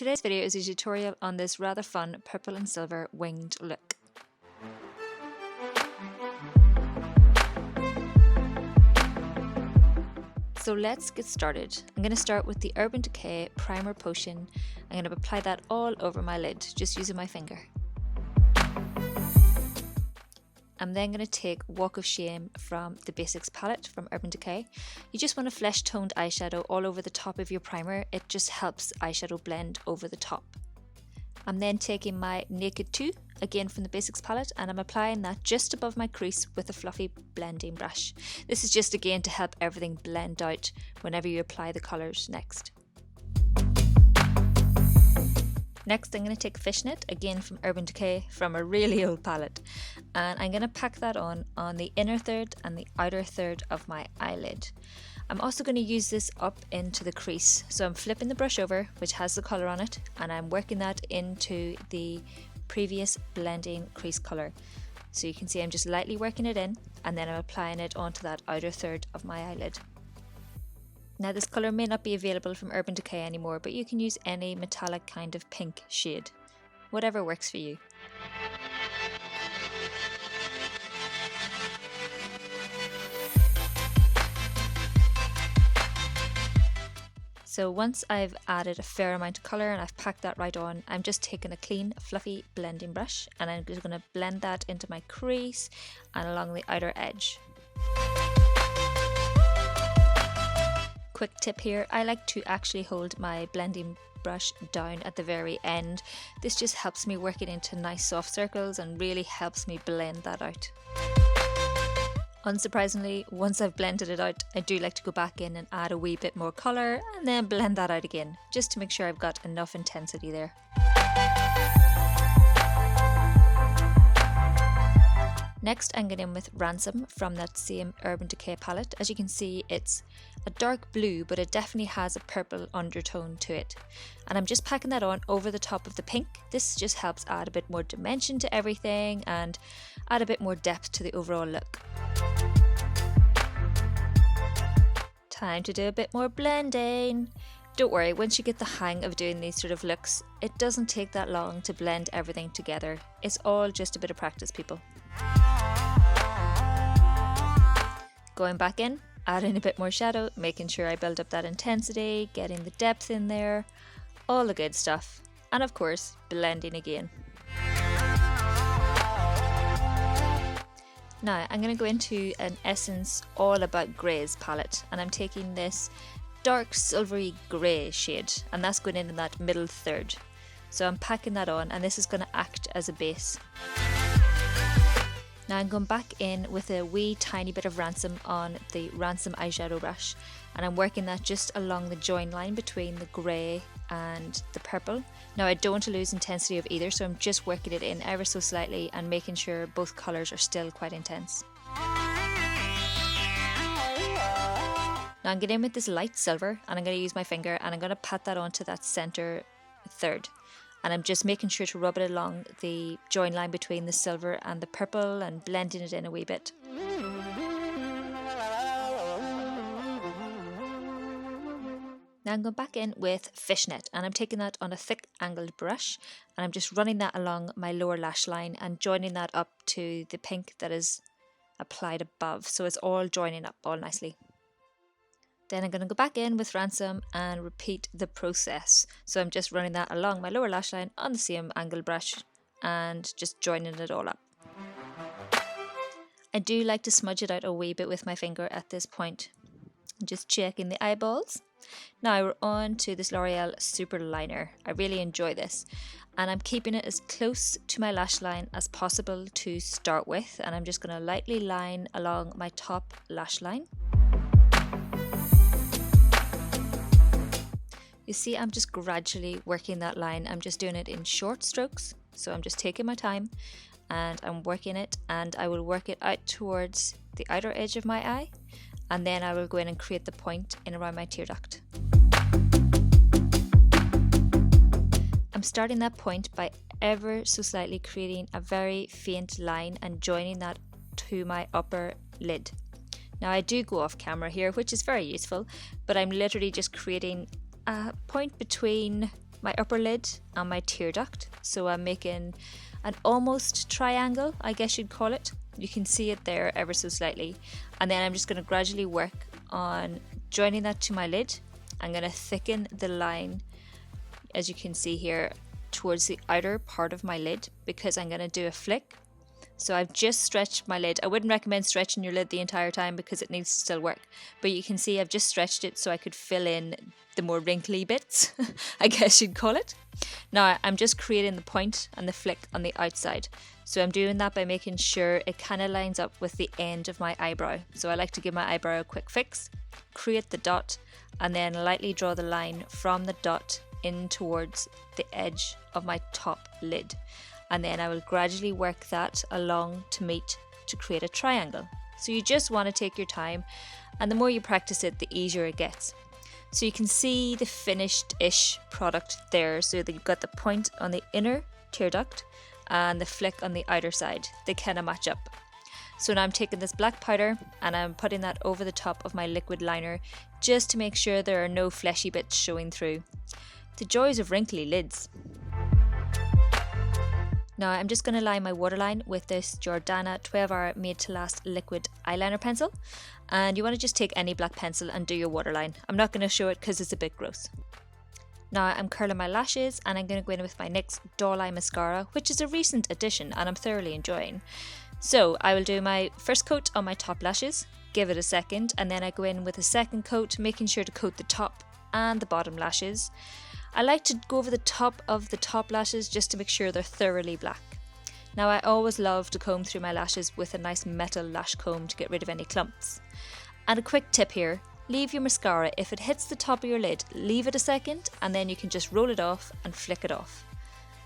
Today's video is a tutorial on this rather fun purple and silver winged look. So let's get started. I'm going to start with the Urban Decay Primer Potion. I'm going to apply that all over my lid, just using my finger. I'm then going to take Walk of Shame from the Basics palette from Urban Decay. You just want a flesh toned eyeshadow all over the top of your primer. It just helps eyeshadow blend over the top. I'm then taking my Naked 2, again from the Basics palette, and I'm applying that just above my crease with a fluffy blending brush. This is just again to help everything blend out whenever you apply the colours next. Next, I'm going to take Fishnet, again from Urban Decay, from a really old palette, and I'm going to pack that on the inner third and the outer third of my eyelid. I'm also going to use this up into the crease, so I'm flipping the brush over, which has the colour on it, and I'm working that into the previous blending crease colour. So you can see I'm just lightly working it in, and then I'm applying it onto that outer third of my eyelid. Now this colour may not be available from Urban Decay anymore, but you can use any metallic kind of pink shade, whatever works for you. So once I've added a fair amount of colour and I've packed that right on, I'm just taking a clean fluffy blending brush and I'm just going to blend that into my crease and along the outer edge. Quick tip here, I like to actually hold my blending brush down at the very end. This just helps me work it into nice soft circles and really helps me blend that out. Unsurprisingly, once I've blended it out, I do like to go back in and add a wee bit more colour and then blend that out again, just to make sure I've got enough intensity there. Next, I'm going in with Ransom from that same Urban Decay palette. As you can see, it's a dark blue, but it definitely has a purple undertone to it. And I'm just packing that on over the top of the pink. This just helps add a bit more dimension to everything and add a bit more depth to the overall look. Time to do a bit more blending. Don't worry, once you get the hang of doing these sort of looks, it doesn't take that long to blend everything together. It's all just a bit of practice, people. Going back in, adding a bit more shadow, making sure I build up that intensity, getting the depth in there, all the good stuff, and of course, blending again. Now, I'm going to go into an Essence All About Greys palette, and I'm taking this dark silvery grey shade, and that's going in that middle third. So I'm packing that on, and this is going to act as a base. Now I'm going back in with a wee tiny bit of Ransom on the Ransom eyeshadow brush, and I'm working that just along the join line between the grey and the purple. Now I don't want to lose intensity of either, so I'm just working it in ever so slightly and making sure both colours are still quite intense. Now I'm getting in with this light silver, and I'm going to use my finger and I'm going to pat that onto that centre third. And I'm just making sure to rub it along the join line between the silver and the purple and blending it in a wee bit. Now I'm going back in with Fishnet, and I'm taking that on a thick angled brush and I'm just running that along my lower lash line and joining that up to the pink that is applied above, so it's all joining up all nicely. Then I'm going to go back in with Ransom and repeat the process. So I'm just running that along my lower lash line on the same angle brush and just joining it all up. I do like to smudge it out a wee bit with my finger at this point. I'm just checking the eyeballs. Now we're on to this L'Oreal Super Liner. I really enjoy this. And I'm keeping it as close to my lash line as possible to start with. And I'm just going to lightly line along my top lash line. You see, I'm just gradually working that line. I'm just doing it in short strokes. So I'm just taking my time and I'm working it, and I will work it out towards the outer edge of my eye, and then I will go in and create the point in around my tear duct. I'm starting that point by ever so slightly creating a very faint line and joining that to my upper lid. Now I do go off camera here, which is very useful, but I'm literally just creating a point between my upper lid and my tear duct. So I'm making an almost triangle, I guess you'd call it. You can see it there ever so slightly. And then I'm just going to gradually work on joining that to my lid. I'm going to thicken the line, as you can see here, towards the outer part of my lid, because I'm going to do a flick. So I've just stretched my lid. I wouldn't recommend stretching your lid the entire time because it needs to still work. But you can see I've just stretched it so I could fill in the more wrinkly bits, I guess you'd call it. Now I'm just creating the point and the flick on the outside. So I'm doing that by making sure it kind of lines up with the end of my eyebrow. So I like to give my eyebrow a quick fix, create the dot, and then lightly draw the line from the dot in towards the edge of my top lid. And then I will gradually work that along to meet to create a triangle. So you just want to take your time, and the more you practice it, the easier it gets. So you can see the finished-ish product there. So that you've got the point on the inner tear duct and the flick on the outer side. They kind of match up. So now I'm taking this black powder and I'm putting that over the top of my liquid liner just to make sure there are no fleshy bits showing through. The joys of wrinkly lids. Now I'm just going to line my waterline with this Jordana 12-hour made to last liquid eyeliner pencil, and you want to just take any black pencil and do your waterline. I'm not going to show it because it's a bit gross. Now I'm curling my lashes and I'm going to go in with my NYX Doll Eye Mascara, which is a recent addition and I'm thoroughly enjoying. So I will do my first coat on my top lashes, give it a second, and then I go in with a second coat, making sure to coat the top and the bottom lashes. I like to go over the top of the top lashes just to make sure they're thoroughly black. Now I always love to comb through my lashes with a nice metal lash comb to get rid of any clumps. And a quick tip here, leave your mascara, if it hits the top of your lid, leave it a second and then you can just roll it off and flick it off.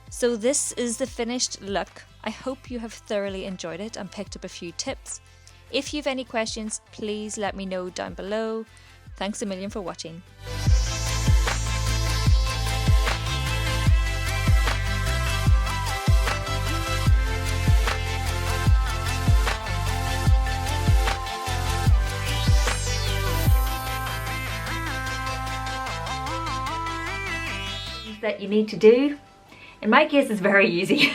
So this is the finished look. I hope you have thoroughly enjoyed it and picked up a few tips. If you have any questions, please let me know down below. Thanks a million for watching. That you need to do. In my case, it's very easy.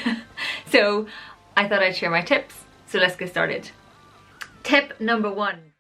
So I thought I'd share my tips. So let's get started. Tip number 1.